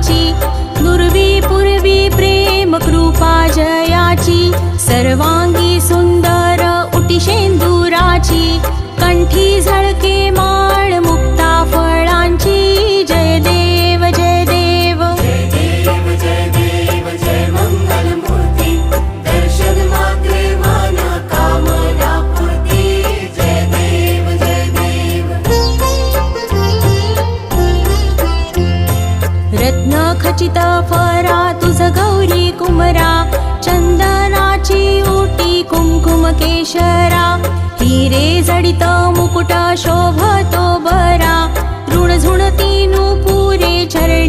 सुराची, नुरवी पूर्वी प्रेम कृपा जयाची, सर्वांगी सुंदर उटी शेंदुराची, कंठी झळके माळ मुक्ता फळांची, जय देव जय देव जय देव जय देव जय मंगल मूर्ती, दर्शन मात्रे मन कामना पूर्ती, जय देव जय देव। रत्न खचित फरा तुझ गौरी कुमरा, चंदनाची ओटी कुंकुम केशरा, हिरे जडित मुकुट शोभतो बरा, ऋण झुणती नुपुरे चरणी